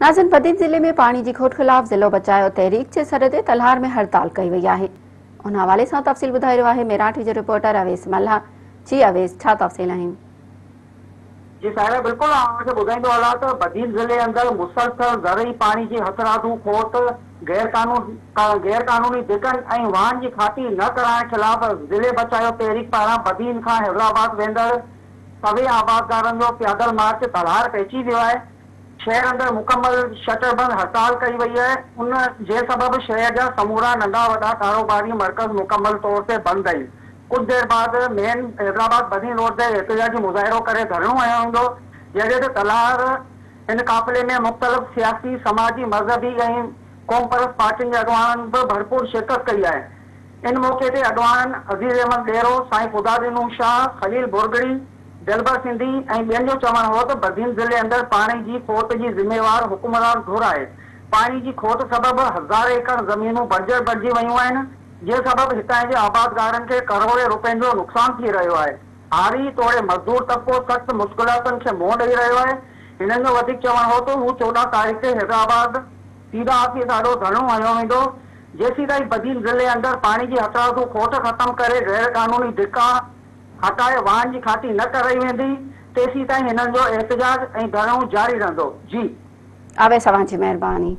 नाज़िन बदीन जिले में पानी की खोट खिलाफ जिलो बचाओ तहरीक के सर ते तलहार में हड़ताल कई वही है। उन हवाले से तफ़सील बुधाई रहा है मेराठी जो रिपोर्टर अवेस मल्हा। जी अवेस, छा तफ़सील आहिनि? जी साहिब, बिल्कुल आपके बुधाईंदो हलां त बदीन जिले अंदर मुसलसल ज़रई पानी की हथरादू खोट गैर कानूनी दिगन ऐं वाहन की खाती न कराइण खिलाफ जिले बचाओ तहरीक पारां बदीन खां हैदराबाद वेंदड़ सभई आबादगारनि जो पैदल मार्च तलहार पहुची वियो आहे। शहर अंदर मुकम्मल शटरबंद हड़ताल कई वही है। उन जे सबब शहर जा समूरा नंढा वॾा कारोबारी मरकज मुकम्मल तौर ते बंद आहिनि। कुछ देर बाद मेन हैदराबाद बदीन रोड ते एहतजाजी मुज़ाहिरो करे धरणो आयो हूंदो, जंहिं ते तलहार इन काफ़िले में मुख़्तलिफ़ सियासी समाजी मज़हबी ऐं क़ौम परस्त पार्टियुनि जे अॻवाननि बि भरपूर शिरकत कई आहे। इन मौके ते अॻवाननि अज़ीज़ अहमद डेरो, साईं ख़ुदादीन शाह, खलील बुरगड़ी, दिलबर सिंधी ऐं ॿियनि जो चवणु हो त बदीन ज़िले अंदर पाणी जी खोट जी ज़िम्मेवार हुकुमरान घुर आहे। पाणी जी खोट सबब हज़ार एकड़ ज़मीनूं बंजर बणिजी वयूं आहिनि, जे सबब हितां जे आबादगारनि खे करोड़े रुपयनि जो नुक़सान थी रहियो आहे। हारी तोड़े मज़दूर तबिको सख़्त मुश्किलातुनि खे मुंहुं ॾेई रहियो आहे। हिननि जो वधीक चवणु हो त हू 14 तारीख़ ते हैदराबाद सीधा ऑफिस ॾाढो धरणो हयो वेंदो, जेसीं ताईं बदीन ज़िले अंदर पाणी जी हथरादू खोट ख़त्म करे गैर कानूनी धिका हटाए वाहन की खाती न कराई वेंदी, तेसीं ताईं हिननि जो एहतजाज ऐं धरणो जारी रहंदो। जी अवेस, अवां जी मेहरबानी।